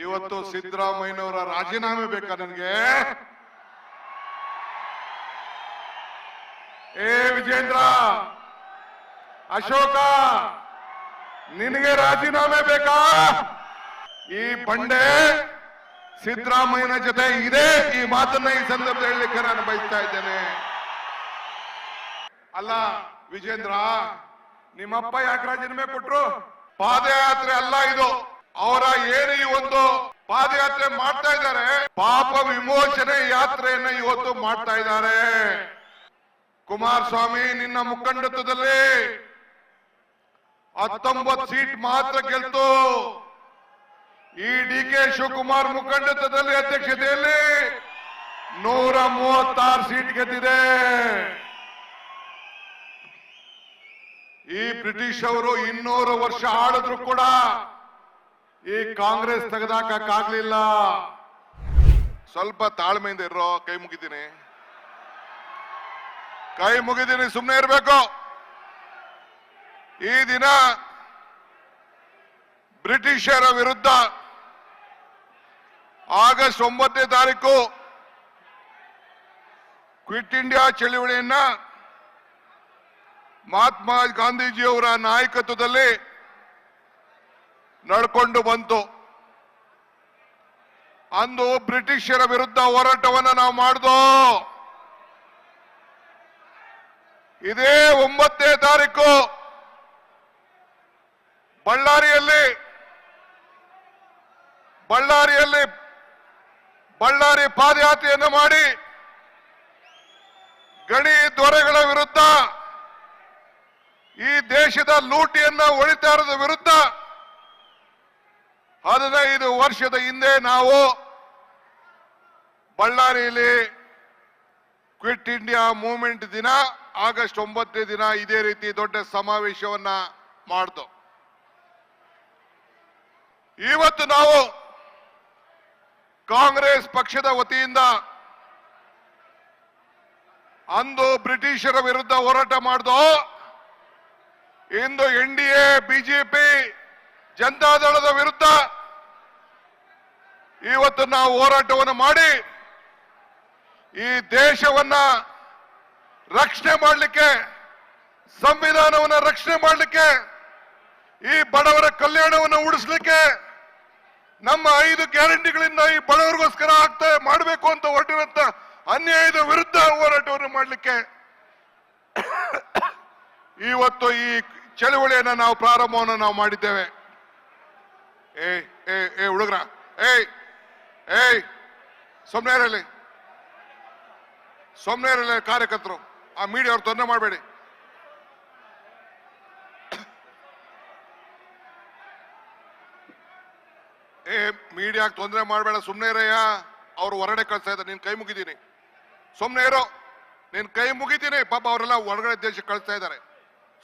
ಇವತ್ತು ಸಿದ್ದರಾಮಯ್ಯನವರ ರಾಜೀನಾಮೆ ಬೇಕಾ ನನಗೆ? ಏ ವಿಜೇಂದ್ರ, ಅಶೋಕ, ನಿನಗೆ ರಾಜೀನಾಮೆ ಬೇಕಾ? ಈ ಬಂಡೆ ಸಿದ್ದರಾಮಯ್ಯನ ಜೊತೆ ಇದೆ. ಈ ಮಾತನ್ನ ಈ ಸಂದರ್ಭದಲ್ಲಿ ಹೇಳಲಿಕ್ಕೆ ನಾನು ಬಯಸ್ತಾ ಇದ್ದೇನೆ. ಅಲ್ಲ ವಿಜೇಂದ್ರ, ನಿಮ್ಮಪ್ಪ ಯಾಕೆ ರಾಜೀನಾಮೆ ಕೊಟ್ರು? ಪಾದಯಾತ್ರೆ ಅಲ್ಲ ಇದು. ಅವರ ಏನು ಈ ಒಂದು ಪಾದಯಾತ್ರೆ ಮಾಡ್ತಾ ಇದ್ದಾರೆ, ಪಾಪ ವಿಮೋಚನೆ ಯಾತ್ರೆಯನ್ನ ಇವತ್ತು ಮಾಡ್ತಾ ಇದ್ದಾರೆ. ಕುಮಾರಸ್ವಾಮಿ, ನಿನ್ನ ಮುಖಂಡತ್ವದಲ್ಲಿ 19 ಸೀಟ್ ಮಾತ್ರ ಗೆಲ್ತು. ಈ DK ಶಿವಕುಮಾರ್ ಮುಖಂಡತ್ವದಲ್ಲಿ ಅಧ್ಯಕ್ಷತೆಯಲ್ಲಿ 136 ಸೀಟ್ ಗೆದ್ದಿದೆ. ಈ ಬ್ರಿಟಿಷ್ ಅವರು 200 ವರ್ಷ ಆಳಿದ್ರು ಕೂಡ ಈ ಕಾಂಗ್ರೆಸ್ ತೆಗೆದಾಕಕ್ಕಾಗ್ಲಿಲ್ಲ. ಸ್ವಲ್ಪ ತಾಳ್ಮೆಯಿಂದ ಇರೋ. ಕೈ ಮುಗಿತೀನಿ, ಸುಮ್ಮನೆ ಇರಬೇಕು. ಈ ದಿನ ಬ್ರಿಟಿಷರ ವಿರುದ್ಧ ಆಗಸ್ಟ್ 9ನೇ ತಾರೀಕು ಕ್ವಿಟ್ ಇಂಡಿಯಾ ಚಳವಳಿಯನ್ನ ಮಹಾತ್ಮ ಗಾಂಧೀಜಿಯವರ ನಾಯಕತ್ವದಲ್ಲಿ ನಡ್ಕೊಂಡು ಬಂತು. ಅಂದು ಬ್ರಿಟಿಷರ ವಿರುದ್ಧ ಹೋರಾಟವನ್ನು ನಾವು ಮಾಡಿದೋ. ಇದೇ 9ನೇ ತಾರೀಕು ಬಳ್ಳಾರಿ ಪಾದಯಾತ್ರೆಯನ್ನು ಮಾಡಿ ಗಣಿ ದೊರೆಗಳ ವಿರುದ್ಧ, ಈ ದೇಶದ ಲೂಟಿಯನ್ನ ಹೊಡಿತಾರದ ವಿರುದ್ಧ 15 ವರ್ಷದ ಹಿಂದೆ ನಾವು ಬಳ್ಳಾರಿಯಲ್ಲಿ ಕ್ವಿಟ್ ಇಂಡಿಯಾ ಮೂವ್ಮೆಂಟ್ ದಿನ ಆಗಸ್ಟ್ 9ನೇ ದಿನ ಇದೇ ರೀತಿ ದೊಡ್ಡ ಸಮಾವೇಶವನ್ನ ಮಾಡ್ದು. ಇವತ್ತು ನಾವು ಕಾಂಗ್ರೆಸ್ ಪಕ್ಷದ ವತಿಯಿಂದ ಅಂದು ಬ್ರಿಟಿಷರ ವಿರುದ್ಧ ಹೋರಾಟ ಮಾಡ್ದೋ. ಇಂದು NDA, ಬಿಜೆಪಿ, ಜನತಾದಳದ ವಿರುದ್ಧ ಇವತ್ತು ನಾವು ಹೋರಾಟವನ್ನು ಮಾಡಿ ಈ ದೇಶವನ್ನ ರಕ್ಷಣೆ ಮಾಡಲಿಕ್ಕೆ, ಸಂವಿಧಾನವನ್ನು ರಕ್ಷಣೆ ಮಾಡಲಿಕ್ಕೆ, ಈ ಬಡವರ ಕಲ್ಯಾಣವನ್ನು ಉಳಿಸಲಿಕ್ಕೆ, ನಮ್ಮ 5 ಗ್ಯಾರಂಟಿಗಳಿಂದ ಈ ಬಡವರಿಗೋಸ್ಕರ ಮಾಡಬೇಕು ಅಂತ ಹೊರಟಿರುವಂತ ಅನ್ಯಾಯದ ವಿರುದ್ಧ ಹೋರಾಟವನ್ನು ಮಾಡಲಿಕ್ಕೆ ಇವತ್ತು ಈ ಚಳವಳಿಯನ್ನ ನಾವು ಪ್ರಾರಂಭವನ್ನು ನಾವು ಮಾಡಿದ್ದೇವೆ. ಹುಡುಗ್ರ, ಸೊಮ್ನೇರಲ್ಲಿ ಕಾರ್ಯಕರ್ತರು, ಆ ಮೀಡಿಯಾ ಅವ್ರು ತೊಂದರೆ ಮಾಡಬೇಡಿ. ಮೀಡಿಯಾಗೆ ತೊಂದರೆ ಮಾಡಬೇಡ, ಸುಮ್ನೆ ಇರಯ್ಯ. ಅವ್ರು ಹೊರಗಡೆ ಕಳಿಸ್ತಾ ಇದ್ದಾರೆ, ನೀನ್ ಕೈ ಮುಗಿದೀನಿ, ಸುಮ್ನೆ ಇರೋ. ನೀನ್ ಕೈ ಮುಗಿತೀನಿ, ಪಾಪ ಅವರೆಲ್ಲ ಹೊರಗಡೆ ದೇಶಕ್ಕೆ ಕಳಿಸ್ತಾ ಇದ್ದಾರೆ,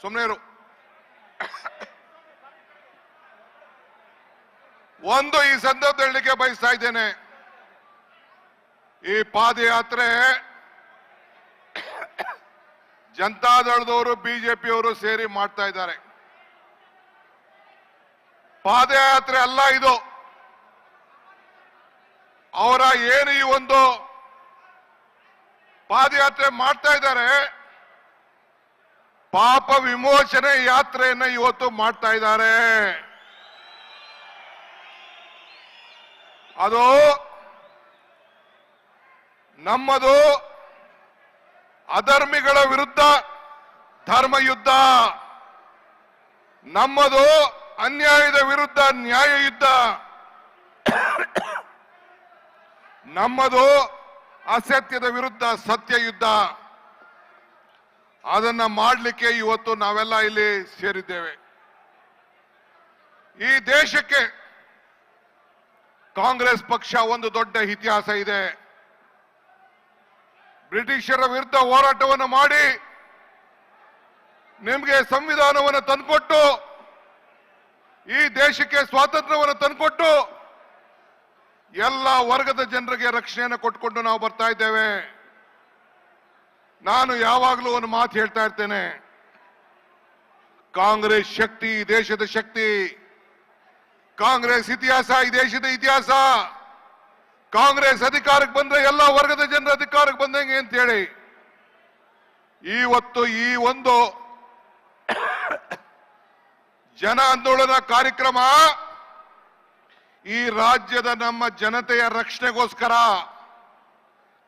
ಸುಮ್ನೆ ಇರು. ಒಂದು ಈ ಸಂದರ್ಭದಲ್ಲಿ ಹೇಳಲಿಕ್ಕೆ ಬಯಸ್ತಾ ಇದ್ದೇನೆ, ಈ ಪಾದಯಾತ್ರೆ ಜನತಾದಳದವರು, ಬಿಜೆಪಿಯವರು ಸೇರಿ ಮಾಡ್ತಾ ಇದ್ದಾರೆ. ಪಾದಯಾತ್ರೆ ಅಲ್ಲ ಇದು. ಅವರ ಏನು ಈ ಒಂದು ಪಾದಯಾತ್ರೆ ಮಾಡ್ತಾ ಇದ್ದಾರೆ, ಪಾಪ ವಿಮೋಚನೆ ಯಾತ್ರೆಯನ್ನ ಇವತ್ತು ಮಾಡ್ತಾ ಇದ್ದಾರೆ. ಅದು ನಮ್ಮದು ಅಧರ್ಮಿಗಳ ವಿರುದ್ಧ ಧರ್ಮ ಯುದ್ಧ, ನಮ್ಮದು ಅನ್ಯಾಯದ ವಿರುದ್ಧ ನ್ಯಾಯ ಯುದ್ಧ, ನಮ್ಮದು ಅಸತ್ಯದ ವಿರುದ್ಧ ಸತ್ಯ ಯುದ್ಧ. ಅದನ್ನ ಮಾಡಲಿಕ್ಕೆ ಇವತ್ತು ನಾವೆಲ್ಲ ಇಲ್ಲಿ ಸೇರಿದ್ದೇವೆ. ಈ ದೇಶಕ್ಕೆ ಕಾಂಗ್ರೆಸ್ ಪಕ್ಷ ಒಂದು ದೊಡ್ಡ ಇತಿಹಾಸ ಇದೆ. ಬ್ರಿಟಿಷರ ವಿರುದ್ಧ ಹೋರಾಟವನ್ನು ಮಾಡಿ ನಿಮಗೆ ಸಂವಿಧಾನವನ್ನು ತಂದುಕೊಟ್ಟು, ಈ ದೇಶಕ್ಕೆ ಸ್ವಾತಂತ್ರ್ಯವನ್ನು ತಂದುಕೊಟ್ಟು, ಎಲ್ಲ ವರ್ಗದ ಜನರಿಗೆ ರಕ್ಷಣೆಯನ್ನು ಕೊಟ್ಟುಕೊಂಡು ನಾವು ಬರ್ತಾ ಇದ್ದೇವೆ. ನಾನು ಯಾವಾಗಲೂ ಒಂದು ಮಾತು ಹೇಳ್ತಾ ಇರ್ತೇನೆ, ಕಾಂಗ್ರೆಸ್ ಶಕ್ತಿ, ದೇಶದ ಶಕ್ತಿ. ಕಾಂಗ್ರೆಸ್ ಇತಿಹಾಸ ಈ ದೇಶದ ಇತಿಹಾಸ. ಕಾಂಗ್ರೆಸ್ ಅಧಿಕಾರಕ್ಕೆ ಬಂದ್ರೆ ಎಲ್ಲ ವರ್ಗದ ಜನರ ಅಧಿಕಾರಕ್ಕೆ ಬಂದಂಗೆ ಅಂತ ಹೇಳಿ ಇವತ್ತು ಈ ಒಂದು ಜನ ಆಂದೋಲನ ಕಾರ್ಯಕ್ರಮ ಈ ರಾಜ್ಯದ ನಮ್ಮ ಜನತೆಯ ರಕ್ಷಣೆಗೋಸ್ಕರ,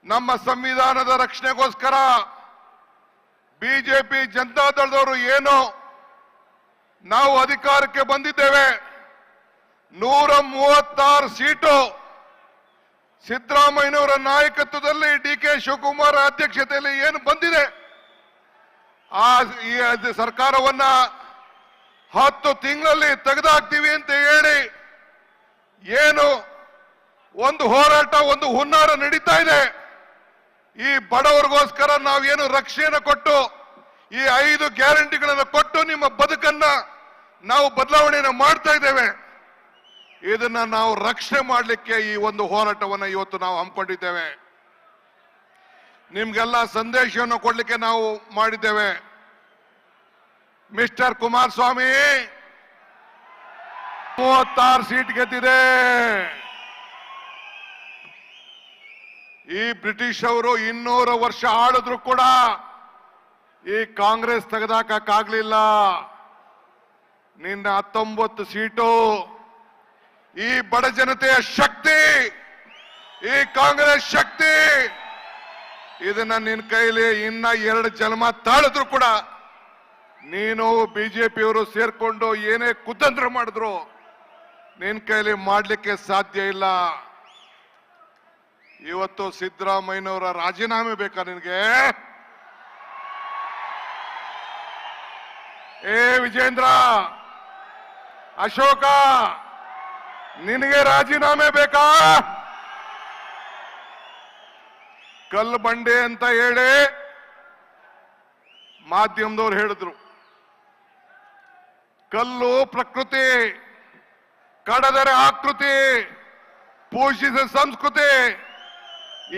ನಮ್ಮ ಸಂವಿಧಾನದ ರಕ್ಷಣೆಗೋಸ್ಕರ ಬಿಜೆಪಿ ಜನತಾದಳದವರು ಏನು ನಾವು ಅಧಿಕಾರಕ್ಕೆ ಬಂದಿದ್ದೇವೆ, 136 ಸೀಟು ಸಿದ್ದರಾಮಯ್ಯನವರ ನಾಯಕತ್ವದಲ್ಲಿ ಡಿ.ಕೆ. ಶಿವಕುಮಾರ್ ಅಧ್ಯಕ್ಷತೆಯಲ್ಲಿ ಏನು ಬಂದಿದೆ, ಈ ಸರ್ಕಾರವನ್ನ 10 ತಿಂಗಳಲ್ಲಿ ತೆಗೆದುಹಾಕ್ತೀವಿ ಅಂತ ಹೇಳಿ ಏನು ಒಂದು ಹೋರಾಟ, ಒಂದು ಹುನ್ನಾರ ನಡೀತಾ ಇದೆ. ಈ ಬಡವರಿಗೋಸ್ಕರ ನಾವೇನು ರಕ್ಷಣೆಯನ್ನು ಕೊಟ್ಟು ಈ 5 ಗ್ಯಾರಂಟಿಗಳನ್ನು ಕೊಟ್ಟು ನಿಮ್ಮ ಬದುಕನ್ನ ನಾವು ಬದಲಾವಣೆಯನ್ನು ಮಾಡ್ತಾ ಇದ್ದೇವೆ. ಇದನ್ನ ನಾವು ರಕ್ಷಣೆ ಮಾಡಲಿಕ್ಕೆ ಈ ಒಂದು ಹೋರಾಟವನ್ನು ಇವತ್ತು ನಾವು ಹಮ್ಮಿಕೊಂಡಿದ್ದೇವೆ. ನಿಮ್ಗೆಲ್ಲ ಸಂದೇಶವನ್ನು ಕೊಡ್ಲಿಕ್ಕೆ ನಾವು ಮಾಡಿದ್ದೇವೆ. ಮಿಸ್ಟರ್ ಕುಮಾರಸ್ವಾಮಿ 36 ಸೀಟ್ ಗೆದ್ದಿದೆ. ಈ ಬ್ರಿಟಿಷ್ ಅವರು 200 ವರ್ಷ ಆಳಿದ್ರು ಕೂಡ ಈ ಕಾಂಗ್ರೆಸ್ ತೆಗೆದಾಕಕ್ಕಾಗ್ಲಿಲ್ಲ. ನಿನ್ನ 19 ಸೀಟು ಈ ಬಡ ಜನತೆಯ ಶಕ್ತಿ, ಈ ಕಾಂಗ್ರೆಸ್ ಶಕ್ತಿ. ಇದನ್ನ ನಿನ್ನ ಕೈಲಿ ಇನ್ನ 2 ಜನ್ಮ ತಾಳಿದ್ರು ಕೂಡ ನೀನು ಬಿಜೆಪಿಯವರು ಸೇರ್ಕೊಂಡು ಏನೇ ಕುತಂತ್ರ ಮಾಡಿದ್ರು ನಿನ್ನ ಕೈಲಿ ಮಾಡ್ಲಿಕ್ಕೆ ಸಾಧ್ಯ ಇಲ್ಲ. ಇವತ್ತು ಸಿದ್ದರಾಮಯ್ಯನವರ ರಾಜೀನಾಮೆ ಬೇಕಾ ನಿನಗೆ? ಏ ವಿಜೇಂದ್ರ, ಅಶೋಕ, ನಿನಗೆ ರಾಜೀನಾಮೆ ಬೇಕಾ? ಕಲ್ಲು ಬಂಡೆ ಅಂತ ಹೇಳಿ ಮಾಧ್ಯಮದವ್ರು ಹೇಳಿದ್ರು. ಕಲ್ಲು ಪ್ರಕೃತಿ, ಕಡದರೆ ಆಕೃತಿ, ಪೂಜಿಸಿದ ಸಂಸ್ಕೃತಿ.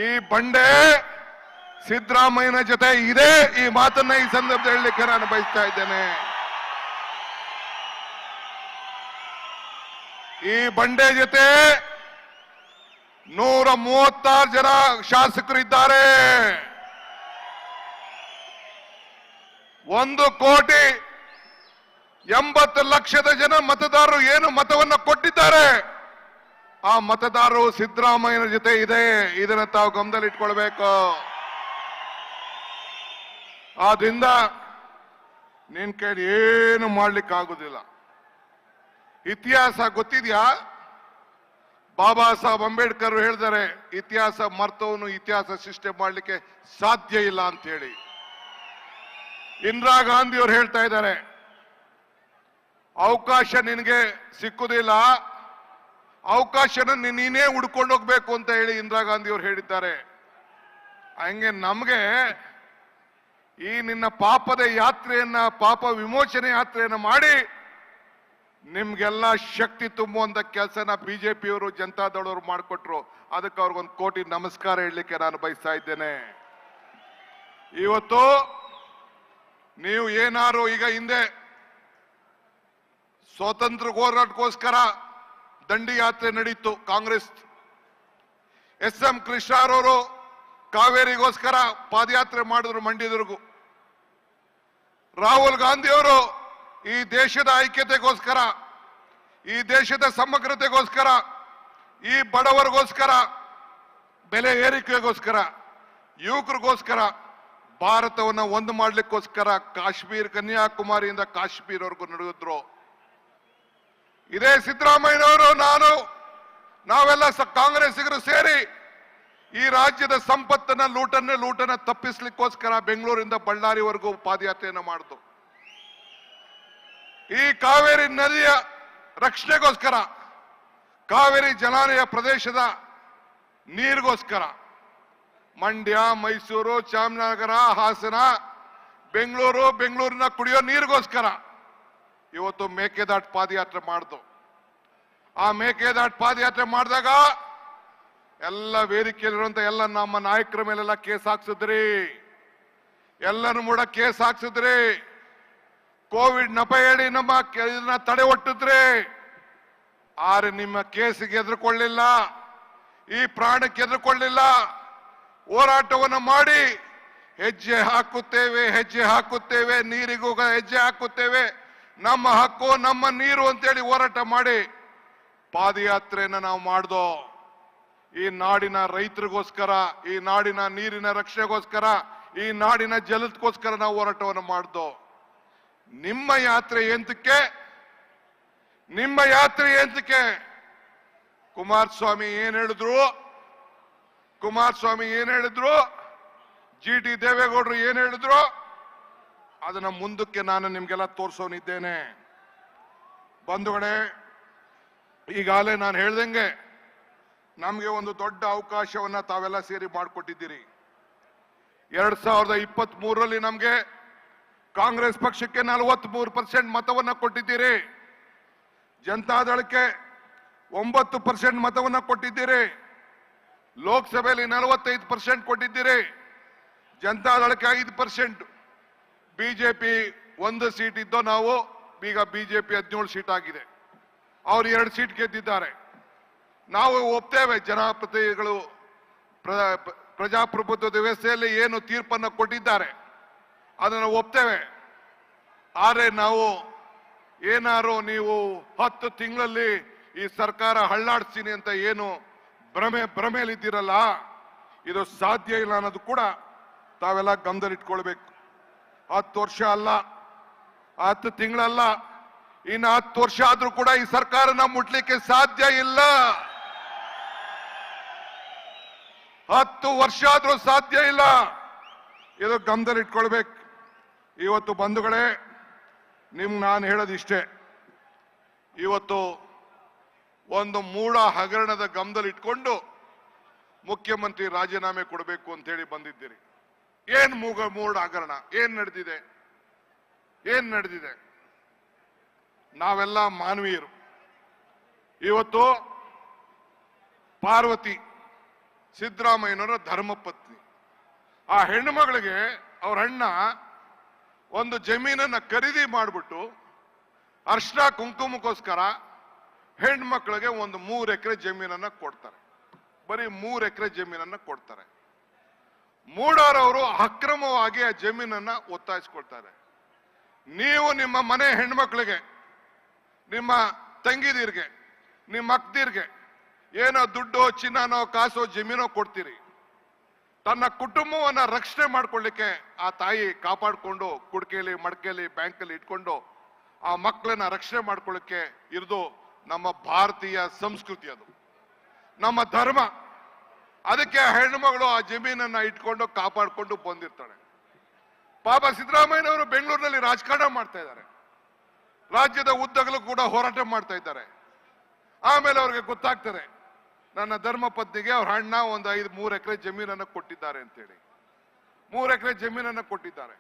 ಈ ಬಂಡೆ ಸಿದ್ದರಾಮಯ್ಯನ ಜೊತೆ ಇದೆ. ಈ ಮಾತನ್ನ ಈ ಸಂದರ್ಭದಲ್ಲಿ ಹೇಳಲಿಕ್ಕೆ ನಾನು ಬಯಸ್ತಾ ಇದ್ದೇನೆ. ಈ ಬಂಡೆ ಜೊತೆ 136 ಜನ ಶಾಸಕರು ಇದ್ದಾರೆ. 1,80,00,000 ಜನ ಮತದಾರರು ಏನು ಮತವನ್ನ ಕೊಟ್ಟಿದ್ದಾರೆ. ಆ ಮತದಾರರು ಸಿದ್ದರಾಮಯ್ಯನ ಜೊತೆ ಇದೆ. ಇದನ್ನ ತಾವು ಗಮನದಲ್ಲಿ ಇಟ್ಕೊಳ್ಬೇಕು. ಆದ್ರಿಂದ ನಿನ್ ಕೈಲಿ ಏನು ಮಾಡ್ಲಿಕ್ಕೆ ಆಗುದಿಲ್ಲ. ಇತಿಹಾಸ ಗೊತ್ತಿದ್ಯಾ? ಬಾಬಾ ಸಾಹೇಬ್ ಅಂಬೇಡ್ಕರ್ ಹೇಳಿದ್ದಾರೆ, ಇತಿಹಾಸ ಮರ್ತವನು ಇತಿಹಾಸ ಸೃಷ್ಟಿ ಮಾಡ್ಲಿಕ್ಕೆ ಸಾಧ್ಯ ಇಲ್ಲ ಅಂತ ಹೇಳಿ. ಇಂದಿರಾ ಗಾಂಧಿ ಅವರು ಹೇಳ್ತಾ ಇದ್ದಾರೆ, ಅವಕಾಶ ನಿನಗೆ ಸಿಕ್ಕುದಿಲ್ಲ, ಅವಕಾಶನ ನೀನೇ ಹುಡ್ಕೊಂಡು ಹೋಗ್ಬೇಕು ಅಂತ ಹೇಳಿ ಇಂದಿರಾ ಗಾಂಧಿ ಅವರು ಹೇಳಿದ್ದಾರೆ. ಹಂಗೆ ನಮ್ಗೆ ಈ ನಿನ್ನ ಪಾಪದ ಯಾತ್ರೆಯನ್ನ, ಪಾಪ ವಿಮೋಚನೆ ಯಾತ್ರೆಯನ್ನ ಮಾಡಿ ನಿಮ್ಗೆಲ್ಲ ಶಕ್ತಿ ತುಂಬುವಂತ ಕೆಲಸನ ಬಿಜೆಪಿಯವರು ಜನತಾದಳವರು ಮಾಡಿಕೊಟ್ರು. ಅದಕ್ಕೆ ಅವ್ರಿಗೊಂದು ಕೋಟಿ ನಮಸ್ಕಾರ ಹೇಳಲಿಕ್ಕೆ ನಾನು ಬಯಸ್ತಾ ಇದ್ದೇನೆ. ಇವತ್ತು ನೀವು ಏನಾರು ಈಗ ಹಿಂದೆ ಸ್ವಾತಂತ್ರ್ಯ ಹೋರಾಟಕ್ಕೋಸ್ಕರ ದಂಡಿ ಯಾತ್ರೆ ನಡೀತು ಕಾಂಗ್ರೆಸ್. ಎಸ್.ಎಂ. ಕೃಷ್ಣರವರು ಕಾವೇರಿಗೋಸ್ಕರ ಪಾದಯಾತ್ರೆ ಮಾಡಿದ್ರು ಮಂಡ್ಯದವರೆಗೂ. ರಾಹುಲ್ ಗಾಂಧಿ ಅವರು ಈ ದೇಶದ ಐಕ್ಯತೆಗೋಸ್ಕರ, ಈ ದೇಶದ ಸಮಗ್ರತೆಗೋಸ್ಕರ, ಈ ಬಡವರಿಗೋಸ್ಕರ, ಬೆಲೆ ಏರಿಕೆಗೋಸ್ಕರ, ಯುವಕರಿಗೋಸ್ಕರ, ಭಾರತವನ್ನ ಒಂದು ಮಾಡ್ಲಿಕ್ಕೋಸ್ಕರ ಕಾಶ್ಮೀರ್, ಕನ್ಯಾಕುಮಾರಿಯಿಂದ ಕಾಶ್ಮೀರವರೆಗೂ ನಡೆದಿದ್ರು. ಇದೇ ಸಿದ್ದರಾಮಯ್ಯನವರು ನಾವೆಲ್ಲ ಕಾಂಗ್ರೆಸ್ಸಿಗರು ಸೇರಿ ಈ ರಾಜ್ಯದ ಸಂಪತ್ತನ್ನ ಲೂಟನ್ನ ತಪ್ಪಿಸ್ಲಿಕ್ಕೋಸ್ಕರ ಬೆಂಗಳೂರಿಂದ ಬಳ್ಳಾರಿವರೆಗೂ ಪಾದಯಾತ್ರೆಯನ್ನು ಮಾಡಿದ್ರು. ಈ ಕಾವೇರಿ ನದಿಯ ರಕ್ಷಣೆಗೋಸ್ಕರ, ಕಾವೇರಿ ಜಲಾನಯ ಪ್ರದೇಶದ ನೀರಿಗೋಸ್ಕರ ಮಂಡ್ಯ, ಮೈಸೂರು, ಚಾಮರಾಜನಗರ, ಹಾಸನ, ಬೆಂಗಳೂರಿನ ಕುಡಿಯೋ ನೀರಿಗೋಸ್ಕರ ಇವತ್ತು ಮೇಕೆದಾಟು ಪಾದಯಾತ್ರೆ ಮಾಡಿದ್ರು. ಆ ಮೇಕೆದಾಟು ಪಾದಯಾತ್ರೆ ಮಾಡಿದಾಗ ಎಲ್ಲ ವೇದಿಕೆಯಲ್ಲಿರುವಂತ ಎಲ್ಲ ನಮ್ಮ ನಾಯಕರ ಮೇಲೆಲ್ಲ ಕೇಸ್ ಹಾಕ್ಸಿದ್ರಿ, ಎಲ್ಲರೂ ಕೂಡ ಕೇಸ್ ಕೋವಿಡ್ ನಪ ಹೇಳಿ ನಮ್ಮ ಇದನ್ನ ತಡೆ ಒಟ್ಟಿದ್ರಿ. ಆದ್ರೆ ನಿಮ್ಮ ಕೇಸಿಗೆ ಎದುರುಕೊಳ್ಳಿಲ್ಲ, ಈ ಪ್ರಾಣಕ್ಕೆ ಎದುರುಕೊಳ್ಳಿಲ್ಲ. ಹೋರಾಟವನ್ನು ಮಾಡಿ ಹೆಜ್ಜೆ ಹಾಕುತ್ತೇವೆ, ನೀರಿಗೂ ಹೆಜ್ಜೆ ಹಾಕುತ್ತೇವೆ, ನಮ್ಮ ಹಕ್ಕು ನಮ್ಮ ನೀರು ಅಂತೇಳಿ ಹೋರಾಟ ಮಾಡಿ ಪಾದಯಾತ್ರೆಯನ್ನು ನಾವು ಮಾಡ್ದೋ. ಈ ನಾಡಿನ ರೈತರಿಗೋಸ್ಕರ, ಈ ನಾಡಿನ ನೀರಿನ ರಕ್ಷಣೆಗೋಸ್ಕರ, ಈ ನಾಡಿನ ಜಲದಗೋಸ್ಕರ ನಾವು ಹೋರಾಟವನ್ನು ಮಾಡ್ದೋ. ನಿಮ್ಮ ಯಾತ್ರೆ ಎಂತಕ್ಕೆ? ಕುಮಾರಸ್ವಾಮಿ ಏನ್ ಹೇಳಿದ್ರು, GT ದೇವೇಗೌಡರು ಏನ್ ಹೇಳಿದ್ರು, ಅದನ್ನ ಮುಂದಕ್ಕೆ ನಾನು ನಿಮ್ಗೆಲ್ಲ ತೋರಿಸೋನಿದ್ದೇನೆ. ಬಂಧುಗಳೇ, ಈಗಾಗಲೇ ನಾನು ಹೇಳ್ದಂಗೆ ನಮ್ಗೆ ಒಂದು ದೊಡ್ಡ ಅವಕಾಶವನ್ನ ತಾವೆಲ್ಲ ಸೇರಿ ಮಾಡಿಕೊಟ್ಟಿದ್ದೀರಿ. 2023ರಲ್ಲಿ ನಮ್ಗೆ ಕಾಂಗ್ರೆಸ್ ಪಕ್ಷಕ್ಕೆ 43% ಮತವನ್ನ ಕೊಟ್ಟಿದ್ದೀರಿ, ಜನತಾದಳಕ್ಕೆ 9% ಮತವನ್ನ ಕೊಟ್ಟಿದ್ದೀರಿ, ಲೋಕಸಭೆಯಲ್ಲಿ 45% ಕೊಟ್ಟಿದ್ದೀರಿ, ಜನತಾದಳಕ್ಕೆ 5%, ಬಿಜೆಪಿ 1 ಸೀಟ್ ಇದ್ದೋ ನಾವು, ಈಗ ಬಿಜೆಪಿ 17 ಸೀಟ್ ಆಗಿದೆ. ಅವ್ರು 2 ಸೀಟ್ ಗೆದ್ದಿದ್ದಾರೆ. ನಾವು ಒಪ್ತೇವೆ, ಜನಪ್ರತಿನಿಧಿಗಳು ಪ್ರಜಾಪ್ರಭುತ್ವದ ವ್ಯವಸ್ಥೆಯಲ್ಲಿ ಏನು ತೀರ್ಪನ್ನು ಕೊಟ್ಟಿದ್ದಾರೆ ಅದನ್ನು ಒಪ್ತೇವೆ. ಆದರೆ ನಾವು ಏನಾರು ನೀವು 10 ತಿಂಗಳಲ್ಲಿ ಈ ಸರ್ಕಾರ ಹಳ್ಳಾಡ್ತೀನಿ ಅಂತ ಏನು ಭ್ರಮೆಯಲ್ಲಿದ್ದೀರಲ್ಲ, ಇದು ಸಾಧ್ಯ ಇಲ್ಲ ಅನ್ನೋದು ಕೂಡ ತಾವೆಲ್ಲ ಗಮನದಲ್ಲಿಟ್ಕೊಳ್ಬೇಕು. 10 ವರ್ಷ ಅಲ್ಲ, 10 ತಿಂಗಳಲ್ಲ, ಇನ್ನು 10 ವರ್ಷ ಆದ್ರೂ ಕೂಡ ಈ ಸರ್ಕಾರನ ಮುಟ್ಲಿಕ್ಕೆ ಸಾಧ್ಯ ಇಲ್ಲ. 10 ವರ್ಷ ಆದ್ರೂ ಸಾಧ್ಯ ಇಲ್ಲ, ಇದು ಗಮನದಲ್ಲಿಟ್ಕೊಳ್ಬೇಕು. ಇವತ್ತು ಬಂಧುಗಳೇ, ನಾನು ಹೇಳೋದಿಷ್ಟೇ, ಇವತ್ತು ಒಂದು ಮೂಢ ಹಗರಣದ ಗಮನದಲ್ಲಿಟ್ಕೊಂಡು ಮುಖ್ಯಮಂತ್ರಿ ರಾಜೀನಾಮೆ ಕೊಡಬೇಕು ಅಂತ ಹೇಳಿ ಬಂದಿದ್ದೀರಿ. ಏನ್ ಮೂಢ ಹಗರಣ, ಏನ್ ನಡೆದಿದೆ? ನಾವೆಲ್ಲ ಮಾನವೀಯರು. ಇವತ್ತು ಪಾರ್ವತಿ ಸಿದ್ದರಾಮಯ್ಯನವರ ಧರ್ಮಪತ್ನಿ, ಆ ಹೆಣ್ಣು ಮಗಳಿಗೆ ಅವ್ರ ಅಣ್ಣ ಒಂದು ಜಮೀನನ್ನ ಖರೀದಿ ಮಾಡಿಬಿಟ್ಟು ಅರ್ಶನ ಕುಂಕುಮಕ್ಕೋಸ್ಕರ ಹೆಣ್ಮಕ್ಳಿಗೆ ಒಂದು 3 ಎಕರೆ ಜಮೀನನ್ನ ಕೊಡ್ತಾರೆ. ಬರೀ 3 ಎಕರೆ ಜಮೀನನ್ನ ಕೊಡ್ತಾರೆ. ಮೂಡಾರವರು ಅಕ್ರಮವಾಗಿ ಆ ಜಮೀನನ್ನ ಒತ್ತಾಯಿಸ್ಕೊಳ್ತಾರೆ. ನೀವು ನಿಮ್ಮ ಮನೆ ಹೆಣ್ಮಕ್ಳಿಗೆ, ನಿಮ್ಮ ತಂಗಿದೀರ್ಗೆ, ನಿಮ್ಮ ಅಕ್ಕದಿರ್ಗೆ ಏನೋ ದುಡ್ಡು, ಚಿನ್ನನೋ, ಕಾಸೋ, ಜಮೀನೋ ಕೊಡ್ತೀರಿ. ತನ್ನ ಕುಟುಂಬವನ್ನ ರಕ್ಷಣೆ ಮಾಡ್ಕೊಳ್ಳಿಕ್ಕೆ ಆ ತಾಯಿ ಕಾಪಾಡಿಕೊಂಡು ಕುಡ್ಕೆಯಲ್ಲಿ, ಮಡಕೆಯಲ್ಲಿ, ಬ್ಯಾಂಕಲ್ಲಿ ಇಟ್ಕೊಂಡು ಆ ಮಕ್ಕಳನ್ನ ರಕ್ಷಣೆ ಮಾಡ್ಕೊಳ್ಳಿಕ್ಕೆ ಇರೋದು ನಮ್ಮ ಭಾರತೀಯ ಸಂಸ್ಕೃತಿ, ಅದು ನಮ್ಮ ಧರ್ಮ. ಅದಕ್ಕೆ ಹೆಣ್ಣುಮಗಳು ಆ ಜಮೀನನ್ನ ಇಟ್ಕೊಂಡು ಕಾಪಾಡಿಕೊಂಡು ಬಂದಿರ್ತಾಳೆ. ಪಾಪ ಸಿದ್ದರಾಮಯ್ಯನವರು ಬೆಂಗಳೂರಿನಲ್ಲಿ ರಾಜಕಾರಣ ಮಾಡ್ತಾ ಇದ್ದಾರೆ, ರಾಜ್ಯದ ಉದ್ದಗಲೂ ಕೂಡ ಹೋರಾಟ ಮಾಡ್ತಾ ಇದ್ದಾರೆ. ಆಮೇಲೆ ಅವ್ರಿಗೆ ಗೊತ್ತಾಗ್ತದೆ, ನನ್ನ ಧರ್ಮ ಪತ್ನಿಗೆ ಅವ್ರ ಅಣ್ಣ ಒಂದು 3 ಎಕರೆ ಜಮೀನನ್ನು ಕೊಟ್ಟಿದ್ದಾರೆ ಅಂತೇಳಿ. 3 ಎಕರೆ ಜಮೀನನ್ನು ಕೊಟ್ಟಿದ್ದಾರೆ.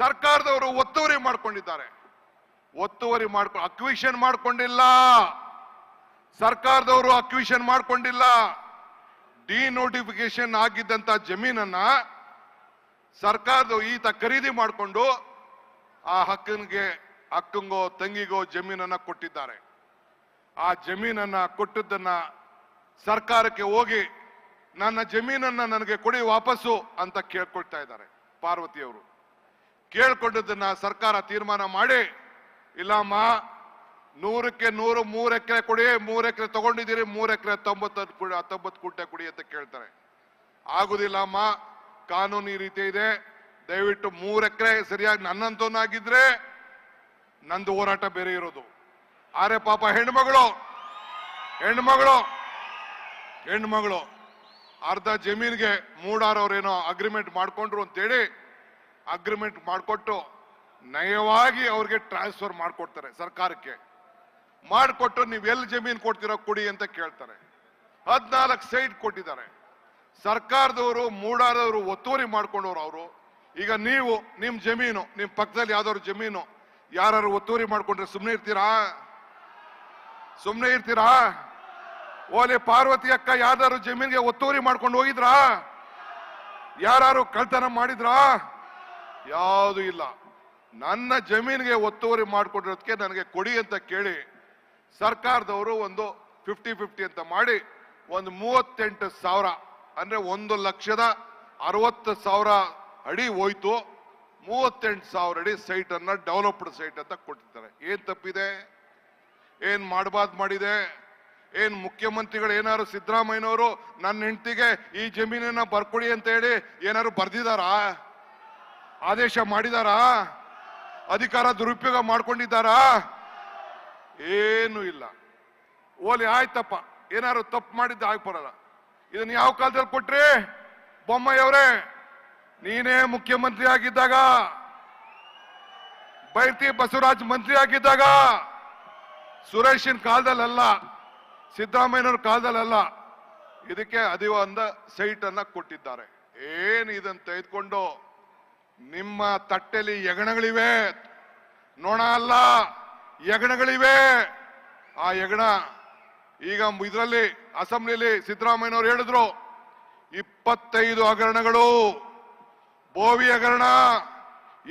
ಸರ್ಕಾರದವರು ಒತ್ತುವರಿ ಮಾಡ್ಕೊಂಡಿದ್ದಾರೆ. ಅಕ್ವಿಷನ್ ಮಾಡ್ಕೊಂಡಿಲ್ಲ. ಸರ್ಕಾರದವರು ಅಕ್ವಿಷನ್ ಮಾಡ್ಕೊಂಡಿಲ್ಲ. ಡಿನೋಟಿಫಿಕೇಶನ್ ಆಗಿದ್ದಂತ ಜಮೀನನ್ನ ಸರ್ಕಾರದವರು ಈತ ಖರೀದಿ ಮಾಡಿಕೊಂಡು ಆ ಅಕ್ಕಂಗೋ ತಂಗಿಗೋ ಜಮೀನನ್ನ ಕೊಟ್ಟಿದ್ದಾರೆ. ಆ ಜಮೀನನ್ನ ಕೊಟ್ಟದ್ದನ್ನ ಸರ್ಕಾರಕ್ಕೆ ಹೋಗಿ ನನ್ನ ಜಮೀನನ್ನ ನನಗೆ ಕೊಡಿ ವಾಪಸ್ಸು ಅಂತ ಕೇಳ್ಕೊಳ್ತಾ ಇದ್ದಾರೆ. ಪಾರ್ವತಿಯವರು ಕೇಳ್ಕೊಂಡದನ್ನ ಸರ್ಕಾರ ತೀರ್ಮಾನ ಮಾಡಿ, ಇಲ್ಲಮ್ಮ 100ಕ್ಕೆ 100 3 ಎಕರೆ ಕೊಡಿ, 3 ಎಕರೆ ತಗೊಂಡಿದ್ದೀರಿ, 3 ಎಕರೆ 19 ಗುಂಟೆ ಕೊಡಿ ಅಂತ ಕೇಳ್ತಾರೆ. ಆಗುದಿಲ್ಲ ಅಮ್ಮ, ಕಾನೂನು ಈ ರೀತಿ ಇದೆ, ದಯವಿಟ್ಟು 3 ಎಕರೆ ಸರಿಯಾಗಿ ನನ್ನಂತವನಾಗಿದ್ರೆ ನಂದು ಹೋರಾಟ ಬೇರೆ ಇರೋದು. ಆದ್ರೆ ಪಾಪ ಹೆಣ್ಮಗಳು ಅರ್ಧ ಜಮೀನ್ಗೆ ಮೂಡಾರವ್ರೇನೋ ಅಗ್ರಿಮೆಂಟ್ ಮಾಡ್ಕೊಂಡ್ರು ಅಂತೇಳಿ ಅಗ್ರಿಮೆಂಟ್ ಮಾಡಿಕೊಟ್ಟು ನಯವಾಗಿ ಅವ್ರಿಗೆ ಟ್ರಾನ್ಸ್ಫರ್ ಮಾಡ್ಕೊಡ್ತಾರೆ. ಸರ್ಕಾರಕ್ಕೆ ಮಾಡಿಕೊಟ್ಟು ನೀವು ಎಲ್ಲಿ ಜಮೀನು ಕೊಡ್ತೀರೋ ಕೊಡಿ ಅಂತ ಕೇಳ್ತಾರೆ. 14 ಸೈಟ್ ಕೊಟ್ಟಿದ್ದಾರೆ. ಸರ್ಕಾರದವರು ಮೂಡಾರದವರು ಒತ್ತುವರಿ ಮಾಡ್ಕೊಂಡವ್ರು ಅವರು. ಈಗ ನೀವು ನಿಮ್ ಜಮೀನು, ನಿಮ್ ಪಕ್ಕದಲ್ಲಿ ಯಾವ್ದಾದ್ರು ಜಮೀನು ಯಾರು ಒತ್ತುವರಿ ಮಾಡ್ಕೊಂಡ್ರೆ ಸುಮ್ಮನೆ ಇರ್ತೀರಾ? ಓಲೆ ಪಾರ್ವತಿ ಅಕ್ಕ ಯಾವ್ದಾದ್ರು ಜಮೀನ್ಗೆ ಒತ್ತುವರಿ ಮಾಡ್ಕೊಂಡು ಹೋಗಿದ್ರಾ? ಯಾರು ಕಳ್ತನ ಮಾಡಿದ್ರಾ? ಯಾವುದು ಇಲ್ಲ. ನನ್ನ ಜಮೀನಿಗೆ ಒತ್ತುವರಿ ಮಾಡ್ಕೊಂಡಿರೋದಕ್ಕೆ ನನಗೆ ಕೊಡಿ ಅಂತ ಕೇಳಿ ಸರ್ಕಾರದವರು ಒಂದು 50-50 ಅಂತ ಮಾಡಿ ಒಂದು 38,000 ಅಂದ್ರೆ 1,60,000 ಅಡಿ ಹೋಯ್ತು. 38,000 ಅಡಿ ಸೈಟ್ ಅನ್ನ ಡೆವಲಪ್ಡ್ ಸೈಟ್ ಅಂತ ಕೊಟ್ಟಿದ್ದಾರೆ. ಏನ್ ತಪ್ಪಿದೆ? ಏನ್ ಮಾಡಬಾರ್ದು ಮಾಡಿದೆ? ಏನ್ ಮುಖ್ಯಮಂತ್ರಿಗಳು ಏನಾದ್ರು ಸಿದ್ದರಾಮಯ್ಯನವರು ನನ್ನ ಹೆಂಡತಿಗೆ ಈ ಜಮೀನನ್ನ ಬರ್ಕೊಡಿ ಅಂತ ಹೇಳಿ ಏನಾದ್ರು ಬರ್ದಿದಾರಾ? ಆದೇಶ ಮಾಡಿದಾರಾ? ಅಧಿಕಾರ ದುರುಪಯೋಗ ಮಾಡ್ಕೊಂಡಿದ್ದಾರಾ? ಏನು ಇಲ್ಲ. ಓಲಿ ಆಯ್ತಪ್ಪ, ಏನಾದ್ರು ತಪ್ಪು ಮಾಡಿದ್ದ ಆಗ್ಬರಲ್ಲ. ಇದನ್ನ ಯಾವ ಕಾಲದಲ್ಲಿ ಕೊಟ್ರಿ? ಬೊಮ್ಮಾಯಿಯವರೇ, ನೀನೇ ಮುಖ್ಯಮಂತ್ರಿ ಆಗಿದ್ದಾಗ, ಬೈರತಿ ಬಸವರಾಜ್ ಮಂತ್ರಿ ಆಗಿದ್ದಾಗ, ಸುರೇಶನ್ ಕಾಲದಲ್ಲ, ಸಿದ್ದರಾಮಯ್ಯನವ್ರ ಕಾಲದಲ್ಲ, ಇದಕ್ಕೆ ಅದೇ ಒಂದು ಸೈಟ್ ಅನ್ನ ಕೊಟ್ಟಿದ್ದಾರೆ. ಏನ್ ಇದನ್ನ ತೆಗೆದುಕೊಂಡು ನಿಮ್ಮ ತಟ್ಟೆಲಿ ಯಗಣಗಳಿವೆ, ನೋಣ ಅಲ್ಲ, ಯಗಣಗಳಿವೆ. ಆ ಯಗಣ ಈಗ ಇದರಲ್ಲಿ ಅಸೆಂಬ್ಲಿಲಿ ಸಿದ್ದರಾಮಯ್ಯನವರು ಹೇಳಿದ್ರು 25 ಹಗರಣಗಳು, ಬೋವಿ ಹಗರಣ,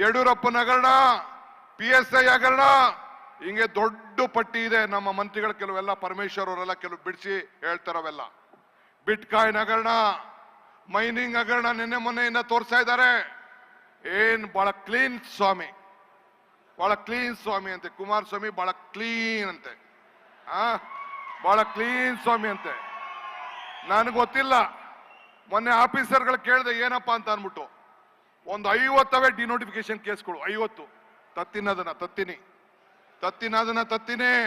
ಯಡಿಯೂರಪ್ಪನ ಹಗರಣ, PSI ಹಗರಣ, ಹಿಂಗೆ ದೊಡ್ಡ ಪಟ್ಟಿ ಇದೆ. ನಮ್ಮ ಮಂತ್ರಿಗಳು ಕೆಲವೆಲ್ಲ ಪರಮೇಶ್ವರ್ ಅವರೆಲ್ಲ ಕೆಲವು ಬಿಡಿಸಿ ಹೇಳ್ತಾರವೆಲ್ಲ. ಬಿಟ್ಕಾಯಿನ್ ಹಗರಣ, ಮೈನಿಂಗ್ ಹಗರಣ ನಿನ್ನೆ ಮೊನ್ನೆಯಿಂದ ತೋರಿಸ್ತಾ ಇದ್ದಾರೆ. ಏನ್ ಬಹಳ ಕ್ಲೀನ್ ಸ್ವಾಮಿ, ಬಹಳ ಕ್ಲೀನ್ ಸ್ವಾಮಿ ಅಂತೆ. ಕುಮಾರಸ್ವಾಮಿ ಬಹಳ ಕ್ಲೀನ್ ಅಂತೆ, ಬಹಳ ಕ್ಲೀನ್ ಸ್ವಾಮಿ ಅಂತೆ. ನನಗೆ ಗೊತ್ತಿಲ್ಲ. ಮೊನ್ನೆ ಆಫೀಸರ್ಗಳು ಕೇಳಿದೆ ಏನಪ್ಪಾ ಅಂತ ಅನ್ಬಿಟ್ಟು, ಒಂದು 50 ಡಿನೋಟಿಫಿಕೇಶನ್ ಕೇಸ್ಗಳು, 50 ತತ್ತಿನಿ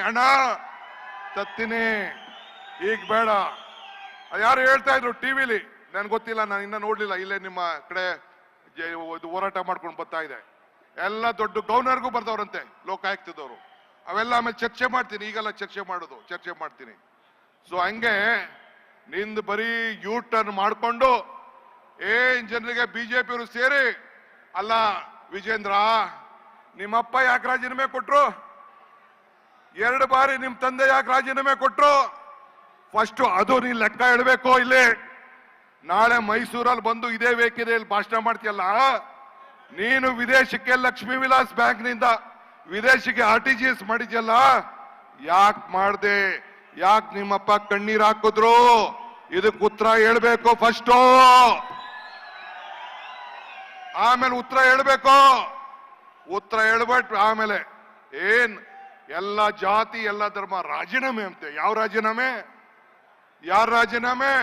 ಅಣ್ಣ, ತತ್ತಿನಿ ಈಗ ಬೇಡ. ಯಾರು ಹೇಳ್ತಾ ಇದ್ರು ಟಿವಿಲಿ, ನನ್ಗೆ ಗೊತ್ತಿಲ್ಲ, ನಾನು ಇನ್ನ ನೋಡ್ಲಿಲ್ಲ. ಇಲ್ಲೇ ನಿಮ್ಮ ಕಡೆ ಹೋರಾಟ ಮಾಡ್ಕೊಂಡು ಬರ್ತಾ ಇದೆ. ಎಲ್ಲ ದೊಡ್ಡ ಗವರ್ನರ್ಗೂ ಬರ್ದವ್ರಂತೆ ಲೋಕಾಯುಕ್ತದವರು. ಅವೆಲ್ಲ ಆಮೇಲೆ ಚರ್ಚೆ ಮಾಡ್ತೀನಿ, ಈಗೆಲ್ಲ ಚರ್ಚೆ ಮಾಡ್ತೀನಿ. ಸೊ ಹಂಗೆ ನಿಂದು ಬರೀ ಯೂ ಟರ್ನ್ ಮಾಡ್ಕೊಂಡು ಜನರಿಗೆ ಬಿಜೆಪಿಯವರು ಸೇರಿ, ಅಲ್ಲ ವಿಜೇಂದ್ರ, ನಿಮ್ಮಪ್ಪ ಯಾಕೆ ರಾಜೀನಾಮೆ ಕೊಟ್ರು? 2 ಬಾರಿ ನಿಮ್ ತಂದೆ ಯಾಕೆ ರಾಜೀನಾಮೆ ಕೊಟ್ರು? ಫಸ್ಟ್ ಅದು ನೀನ್ ಲೆಕ್ಕ ಇಡಬೇಕು. ಇಲ್ಲಿ ನಾಳೆ ಮೈಸೂರಲ್ಲಿ ಬಂದು ಇದೇ ವೇದಿಕೆಯಲ್ಲಿ ಭಾಷಣ ಮಾಡ್ತೀಯಲ್ಲ, ನೀನು ವಿದೇಶಕ್ಕೆ ಲಕ್ಷ್ಮೀ ವಿಲಾಸ್ ಬ್ಯಾಂಕ್ ನಿಂದ ವಿದೇಶಕ್ಕೆ RTGS ಮಾಡಿದ್ಯಲ್ಲ, ಯಾಕೆ ಮಾಡ್ದೆ? ಯಾಕೆ ನಿಮ್ಮಪ್ಪ ಕಣ್ಣೀರ್ ಹಾಕಿದ್ರು? ಇದಕ್ಕೆ ಉತ್ತರ ಹೇಳ್ಬೇಕು ಫಸ್ಟ್, ಆಮೇಲೆ ಉತ್ತರ ಹೇಳ್ಬೇಕು. ಉತ್ತರ ಹೇಳ್ಬಿಟ್ಟು ಆಮೇಲೆ ಏನ್ ಎಲ್ಲ ಜಾತಿ ಎಲ್ಲ ಧರ್ಮ ರಾಜೀನಾಮೆ ಅಂತೆ. ಯಾವ ರಾಜೀನಾಮೆ? ಯಾರ ರಾಜೀನಾಮೆ?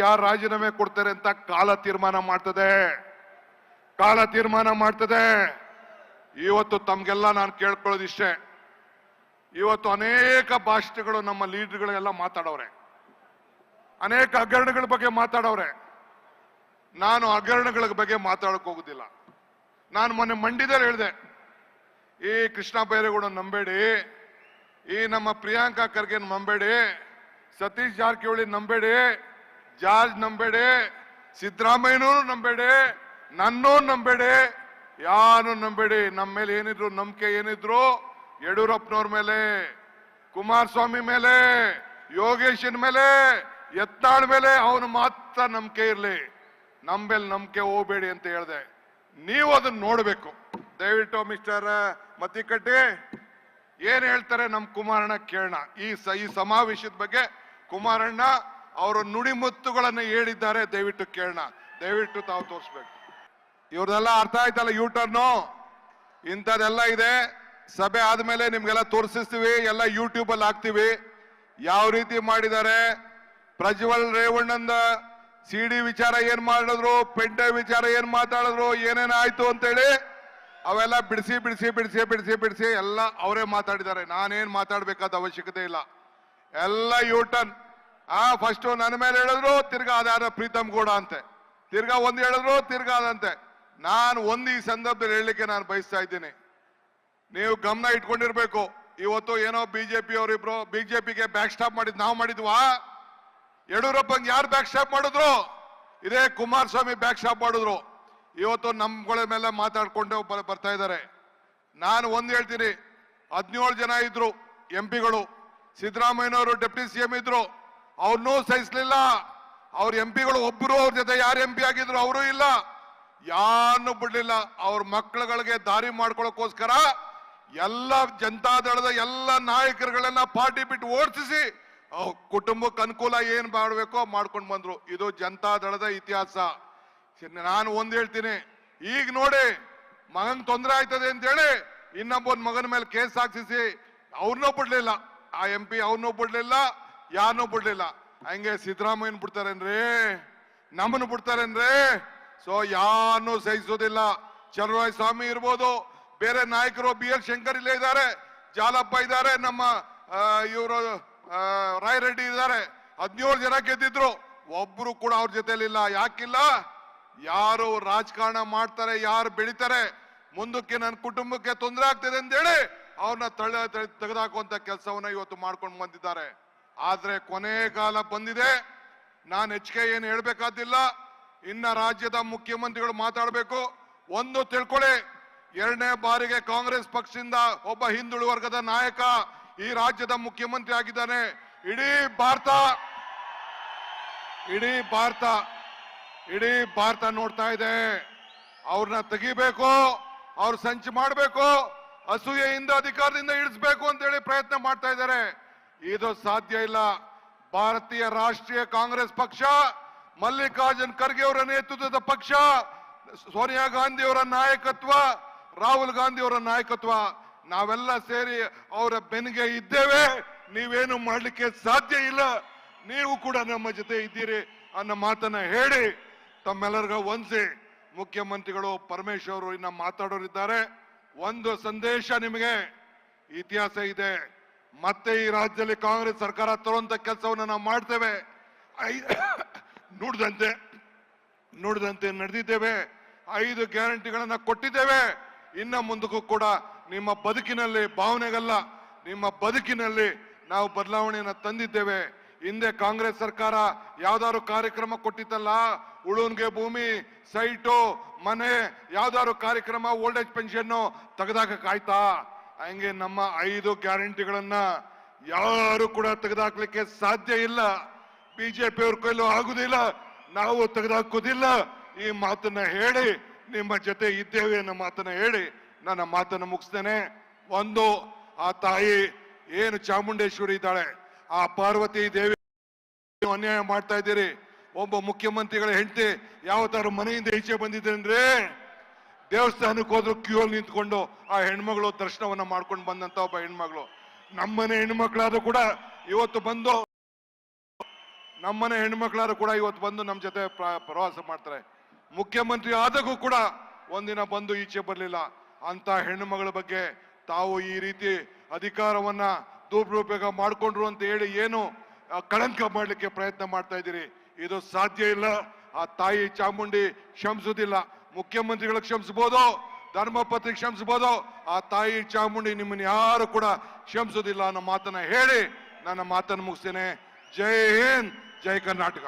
ಯಾರು ರಾಜೀನಾಮೆ ಕೊಡ್ತಾರೆ ಅಂತ ಕಾಲ ತೀರ್ಮಾನ ಮಾಡ್ತದೆ. ಇವತ್ತು ತಮ್ಗೆಲ್ಲ ನಾನು ಕೇಳ್ಕೊಳ್ಳೋದಿಷ್ಟೇ. ಇವತ್ತು ಅನೇಕ ಭಾಷಣಗಳು ನಮ್ಮ ಲೀಡರ್ಗಳೆಲ್ಲ ಮಾತಾಡವ್ರೆ, ಅನೇಕ ಹಗರಣಗಳ ಬಗ್ಗೆ ಮಾತಾಡವ್ರೆ. ನಾನು ಹಗರಣಗಳ ಬಗ್ಗೆ ಮಾತಾಡಕ್ ಹೋಗುದಿಲ್ಲ. ನಾನು ಮೊನ್ನೆ ಮಂಡ್ಯದಲ್ಲಿ ಹೇಳಿದೆ, ಈ ಕೃಷ್ಣ ಬೈರೇಗೌಡ ನಂಬೇಡಿ, ಈ ನಮ್ಮ ಪ್ರಿಯಾಂಕಾ ಖರ್ಗೆ ನಂಬೇಡಿ, ಸತೀಶ್ ಜಾರಕಿಹೊಳಿ ನಂಬೇಡಿ, ಜಾರ್ಜ್ ನಂಬೇಡಿ, ಸಿದ್ದರಾಮಯ್ಯನವರು ನಂಬೇಡಿ, ನನ್ನೂ ನಂಬೇಡಿ, ಯಾರು ನಂಬೇಡಿ. ನಮ್ಮ ಮೇಲೆ ಏನಿದ್ರು ನಂಬಿಕೆ ಏನಿದ್ರು ಯಡಿಯೂರಪ್ಪನವ್ರ ಮೇಲೆ, ಕುಮಾರಸ್ವಾಮಿ ಮೇಲೆ, ಯೋಗೇಶನ್ ಮೇಲೆ, ಯತ್ನಾಳ್ ಮೇಲೆ ಅವನು ಮಾತ್ರ ನಂಬಿಕೆ ಇರ್ಲಿ, ನಮ್ಮೇಲೆ ನಂಬಿಕೆ ಹೋಗ್ಬೇಡಿ ಅಂತ ಹೇಳಿದೆ. ನೀವು ಅದನ್ನ ನೋಡ್ಬೇಕು. ದಯವಿಟ್ಟು ಮಿಸ್ಟರ್ ಮತ್ತಿಕಟ್ಟಿ ಏನ್ ಹೇಳ್ತಾರೆ ನಮ್ ಕುಮಾರಣ್ಣ ಕೇಳೋಣ. ಈ ಸಮಾವೇಶದ ಬಗ್ಗೆ ಕುಮಾರಣ್ಣ ಅವರ ನುಡಿಮುತ್ತುಗಳನ್ನು ಹೇಳಿದ್ದಾರೆ, ದಯವಿಟ್ಟು ಕೇಳೋಣ. ದಯವಿಟ್ಟು ತಾವು ತೋರಿಸ್ಬೇಕು. ಇವ್ರದೆಲ್ಲ ಅರ್ಥ ಆಯ್ತಲ್ಲ, ಯೂಟರ್ನು ಇಂಥದೆಲ್ಲ ಇದೆ. ಸಭೆ ಆದ್ಮೇಲೆ ನಿಮ್ಗೆಲ್ಲ ತೋರಿಸ್ತೀವಿ, ಎಲ್ಲ ಯೂಟ್ಯೂಬ್ ಅಲ್ಲಿ ಹಾಕ್ತಿವಿ. ಯಾವ ರೀತಿ ಮಾಡಿದ್ದಾರೆ, ಪ್ರಜ್ವಲ್ ರೇವಣ್ಣಂದ CD ವಿಚಾರ ಏನ್ ಮಾಡಿದ್ರು, ಪೆಂಡ್ರೈವ್ ವಿಚಾರ ಏನ್ ಮಾತಾಡಿದ್ರು, ಏನೇನಾಯ್ತು ಅಂತೇಳಿ ಅವೆಲ್ಲ ಬಿಡಿಸಿ ಎಲ್ಲ ಅವರೇ ಮಾತಾಡಿದ್ದಾರೆ. ನಾನೇನ್ ಮಾತಾಡ್ಬೇಕಾದ ಅವಶ್ಯಕತೆ ಇಲ್ಲ. ಎಲ್ಲ ಯೂಟರ್ನ್. ಫಸ್ಟ್ ನನ್ನ ಮೇಲೆ ಹೇಳಿದ್ರು, ತಿರ್ಗಾ ಅದಾರ ಪ್ರೀತಮ್ ಗೌಡ ಅಂತೆ, ತಿರ್ಗಾ ಒಂದ್ ಹೇಳಿದ್ರು, ತಿರ್ಗಾ ಅದಂತೆ. ನಾನು ಈ ಸಂದರ್ಭದಲ್ಲಿ ಹೇಳಲಿಕ್ಕೆ ನಾನು ಬಯಸ್ತಾ ಇದ್ದೀನಿ, ನೀವು ಗಮನ ಇಟ್ಕೊಂಡಿರ್ಬೇಕು. ಇವತ್ತು ಏನೋ ಬಿಜೆಪಿ ಅವರಿಬ್ರು ಬಿಜೆಪಿಗೆ ಬ್ಯಾಕ್ ಸ್ಟಾಪ್ ಮಾಡಿದ್ ನಾವು ಮಾಡಿದ್ವಾ? ಯಡಿಯೂರಪ್ಪಂಗೆ ಯಾರು ಬ್ಯಾಕ್ ಸ್ಟಾಪ್ ಮಾಡಿದ್ರು? ಇದೇ ಕುಮಾರಸ್ವಾಮಿ ಬ್ಯಾಕ್ ಸ್ಟಾಪ್ ಮಾಡಿದ್ರು. ಇವತ್ತು ನಮ್ಗಳ ಮೇಲೆ ಮಾತಾಡ್ಕೊಂಡು ಬರ್ತಾ ಇದ್ದಾರೆ. ನಾನು ಹೇಳ್ತೀನಿ, 17 ಜನ ಇದ್ರು MP ಗಳು. ಸಿದ್ದರಾಮಯ್ಯನವರು ಡೆಪ್ಟಿ CM ಇದ್ರು, ಅವ್ರನ್ನೂ ಸಹಿಸ್ಲಿಲ್ಲ. ಅವ್ರ MP ಗಳು ಒಬ್ರು ಅವ್ರ ಜೊತೆ ಯಾರು MP ಆಗಿದ್ರು ಅವರು ಇಲ್ಲ, ಯಾರನ್ನು ಬಿಡ್ಲಿಲ್ಲ. ಅವ್ರ ಮಕ್ಕಳುಗಳಿಗೆ ದಾರಿ ಮಾಡ್ಕೊಳ್ಳೋಕೋಸ್ಕರ ಎಲ್ಲ ಜನತಾದಳದ ಎಲ್ಲ ನಾಯಕರುಗಳನ್ನ ಪಾರ್ಟಿ ಬಿಟ್ಟು ಓಡಿಸಿ ಕುಟುಂಬಕ್ಕೆ ಅನುಕೂಲ ಏನ್ ಮಾಡಬೇಕೋ ಮಾಡ್ಕೊಂಡು ಬಂದ್ರು. ಇದು ಜನತಾದಳದ ಇತಿಹಾಸ. ನಾನು ಒಂದ್ ಹೇಳ್ತೀನಿ, ಈಗ ನೋಡಿ ಮಗನ್ ತೊಂದರೆ ಆಯ್ತದೆ ಅಂತ ಹೇಳಿ ಇನ್ನೊಬ್ಬನ ಮಗನ ಮೇಲೆ ಕೇಸ್ ಹಾಕ್ಸಿಸಿ ಅವ್ರನ್ನೂ ಬಿಡ್ಲಿಲ್ಲ, ಆ MP ಅವ್ರನ್ನೂ ಬಿಡ್ಲಿಲ್ಲ, ಯಾರನ್ನೂ ಬಿಡ್ಲಿಲ್ಲ. ಹಂಗೆ ಸಿದ್ದರಾಮಯ್ಯನ್ ಬಿಡ್ತಾರೇನ್ರಿ? ನಮ್ಮನ್ನು ಬಿಡ್ತಾರೇನ್ರಿ? ಸೊ ಯಾರನ್ನೂ ಸಹಿಸೋದಿಲ್ಲ. ಚಲುವರಾಯ ಸ್ವಾಮಿ ಇರ್ಬೋದು, ಬೇರೆ ನಾಯಕರು BL ಶಂಕರ್ ಇಲ್ಲೇ ಇದ್ದಾರೆ, ಜಾಲಪ್ಪ ಇದ್ದಾರೆ, ನಮ್ಮ ಇವರು ರಾಯರೆಡ್ಡಿ ಇದ್ದಾರೆ. 17 ಜನ ಗೆದ್ದಿದ್ರು, ಒಬ್ರು ಕೂಡ ಅವ್ರ ಜೊತೆಲಿಲ್ಲ. ಯಾಕಿಲ್ಲ? ಯಾರು ರಾಜಕಾರಣ ಮಾಡ್ತಾರೆ, ಯಾರು ಬೆಳಿತಾರೆ, ಮುಂದಕ್ಕೆ ನನ್ನ ಕುಟುಂಬಕ್ಕೆ ತೊಂದರೆ ಆಗ್ತದೆ ಅಂತೇಳಿ ಅವ್ರನ್ನ ತೆಗೆದಾಕುವಂತ ಕೆಲಸವನ್ನ ಇವತ್ತು ಮಾಡ್ಕೊಂಡು ಬಂದಿದ್ದಾರೆ. ಆದ್ರೆ ಕೊನೆ ಕಾಲ ಬಂದಿದೆ. ನಾನು ಹೆಚ್ಚಿಗೆ ಏನು ಹೇಳ್ಬೇಕಾದಿಲ್ಲ. ಇನ್ನ ರಾಜ್ಯದ ಮುಖ್ಯಮಂತ್ರಿಗಳು ಮಾತಾಡಬೇಕು. ಒಂದು ತಿಳ್ಕೊಳ್ಳಿ, 2ನೇ ಬಾರಿಗೆ ಕಾಂಗ್ರೆಸ್ ಪಕ್ಷದಿಂದ ಒಬ್ಬ ಹಿಂದುಳಿದ ವರ್ಗದ ನಾಯಕ ಈ ರಾಜ್ಯದ ಮುಖ್ಯಮಂತ್ರಿ ಆಗಿದ್ದಾನೆ. ಇಡೀ ಭಾರತ ನೋಡ್ತಾ ಇದೆ. ಅವ್ರನ್ನ ತೆಗಿಬೇಕು, ಅವ್ರು ಸಂಚು ಮಾಡಬೇಕು, ಅಸೂಯೆಯಿಂದ ಅಧಿಕಾರದಿಂದ ಇಳಿಸಬೇಕು ಅಂತ ಹೇಳಿ ಪ್ರಯತ್ನ ಮಾಡ್ತಾ ಇದ್ದಾರೆ. ಇದು ಸಾಧ್ಯ ಇಲ್ಲ. ಭಾರತೀಯ ರಾಷ್ಟ್ರೀಯ ಕಾಂಗ್ರೆಸ್ ಪಕ್ಷ, ಮಲ್ಲಿಕಾರ್ಜುನ್ ಖರ್ಗೆ ಅವರ ನೇತೃತ್ವದ ಪಕ್ಷ, ಸೋನಿಯಾ ಗಾಂಧಿ ಅವರ ನಾಯಕತ್ವ, ರಾಹುಲ್ ಗಾಂಧಿ ಅವರ ನಾಯಕತ್ವ, ನಾವೆಲ್ಲ ಸೇರಿ ಅವರ ಬೆನ್ನಿಗೆ ಇದ್ದೇವೆ. ನೀವೇನು ಮಾಡ್ಲಿಕ್ಕೆ ಸಾಧ್ಯ ಇಲ್ಲ. ನೀವು ಕೂಡ ನಮ್ಮ ಜೊತೆ ಇದ್ದೀರಿ ಅನ್ನೋ ಮಾತನ್ನ ಹೇಳಿ ತಮ್ಮೆಲ್ಲರಿಗೂ ವಂದಿಸಿ, ಮುಖ್ಯಮಂತ್ರಿಗಳು ಪರಮೇಶ್ವರ್ ಇನ್ನ ಮಾತಾಡೋರಿದ್ದಾರೆ. ಒಂದು ಸಂದೇಶ ನಿಮಗೆ, ಇತಿಹಾಸ ಇದೆ. ಮತ್ತೆ ಈ ರಾಜ್ಯದಲ್ಲಿ ಕಾಂಗ್ರೆಸ್ ಸರ್ಕಾರ ತರುವಂತ ಕೆಲಸವನ್ನು ನಾವು ಮಾಡ್ತೇವೆ. ನುಡಿದಂತೆ ನಡೆದಿದ್ದೇವೆ. 5 ಗ್ಯಾರಂಟಿಗಳನ್ನ ಕೊಟ್ಟಿದ್ದೇವೆ. ಇನ್ನ ಮುಂದಕ್ಕೂ ಕೂಡ ನಿಮ್ಮ ಬದುಕಿನಲ್ಲಿ, ಭಾವನೆಗಲ್ಲ, ನಿಮ್ಮ ಬದುಕಿನಲ್ಲಿ ನಾವು ಬದಲಾವಣೆಯನ್ನ ತಂದಿದ್ದೇವೆ. ಹಿಂದೆ ಕಾಂಗ್ರೆಸ್ ಸರ್ಕಾರ ಯಾವ್ದಾದ್ರು ಕಾರ್ಯಕ್ರಮ ಕೊಟ್ಟಿತ್ತಲ್ಲ, ಉಳುನ್ಗೆ ಭೂಮಿ, ಸೈಟು, ಮನೆ, ಯಾವ್ದಾದ್ರು ಕಾರ್ಯಕ್ರಮ, ಓಲ್ಡ್ ಏಜ್ ಪೆನ್ಷನ್ ತೆಗೆದಾಕಾಯ್ತಾ? ಹಂಗೆ ನಮ್ಮ 5 ಗ್ಯಾರಂಟಿಗಳನ್ನ ಯಾರು ಕೂಡ ತೆಗೆದಾಕ್ಲಿಕ್ಕೆ ಸಾಧ್ಯ ಇಲ್ಲ. ಬಿಜೆಪಿ ಅವ್ರ ಕೈಲೂ ಆಗುದಿಲ್ಲ, ನಾವು ತೆಗೆದಾಕೋದಿಲ್ಲ. ಈ ಮಾತನ್ನ ಹೇಳಿ ನಿಮ್ಮ ಜೊತೆ ಇದ್ದೇವೆ ಅನ್ನೋ ಮಾತನ್ನ ಹೇಳಿ ನನ್ನ ಮಾತನ್ನು ಮುಗಿಸ್ತೇನೆ. ಒಂದು, ಆ ತಾಯಿ ಏನು ಚಾಮುಂಡೇಶ್ವರಿ ಇದ್ದಾಳೆ, ಆ ಪಾರ್ವತಿ ದೇವಿ ಅನ್ಯಾಯ ಮಾಡ್ತಾ ಇದ್ದೀರಿ. ಒಬ್ಬ ಮುಖ್ಯಮಂತ್ರಿಗಳ ಹೆಂಡತಿ ಯಾವ ತರ ಮನೆಯಿಂದ ಈಚೆ ಬಂದಿದೆ ಅಂದ್ರೆ, ದೇವಸ್ಥಾನಕ್ಕೆ ಹೋದ್ರು ಕ್ಯೂ ಅಲ್ಲಿ ನಿಂತ್ಕೊಂಡು ಆ ಹೆಣ್ಮಗಳು ದರ್ಶನವನ್ನ ಮಾಡ್ಕೊಂಡು ಬಂದಂತ ಒಬ್ಬ ಹೆಣ್ಮಗಳು. ನಮ್ಮನೆ ಹೆಣ್ಮಕ್ಳಾದ್ರೂ ಕೂಡ ಇವತ್ತು ಬಂದು ನಮ್ಮ ಜೊತೆ ಪ್ರವಾಸ ಮಾಡ್ತಾರೆ. ಮುಖ್ಯಮಂತ್ರಿ ಆದಾಗೂ ಕೂಡ ಒಂದಿನ ಬಂದು ಈಚೆ ಬರಲಿಲ್ಲ. ಅಂತ ಹೆಣ್ಣುಮಗಳ ಬಗ್ಗೆ ತಾವು ಈ ರೀತಿ ಅಧಿಕಾರವನ್ನ ದುರುಪಯೋಗ ಮಾಡ್ಕೊಂಡ್ರು ಅಂತ ಹೇಳಿ ಏನು ಕಳಂಕ ಮಾಡ್ಲಿಕ್ಕೆ ಪ್ರಯತ್ನ ಮಾಡ್ತಾ ಇದ್ದೀರಿ. ಇದು ಸಾಧ್ಯ ಇಲ್ಲ. ಆ ತಾಯಿ ಚಾಮುಂಡಿ ಕ್ಷಮಿಸುವುದಿಲ್ಲ. ಮುಖ್ಯಮಂತ್ರಿಗಳಿಗೆ ಕ್ಷಮಿಸಬಹುದು, ಧರ್ಮಪತ್ನಿಗೆ ಕ್ಷಮಿಸಬಹುದು, ಆ ತಾಯಿ ಚಾಮುಂಡಿ ನಿಮ್ಮನ್ನ ಯಾರು ಕೂಡ ಕ್ಷಮಿಸುವುದಿಲ್ಲ ಅನ್ನೋ ಮಾತನ್ನ ಹೇಳಿ ನನ್ನ ಮಾತನ್ನು ಮುಗಿಸ್ತೇನೆ. ಜೈ ಹಿಂದ್, ಜೈ ಕರ್ನಾಟಕ.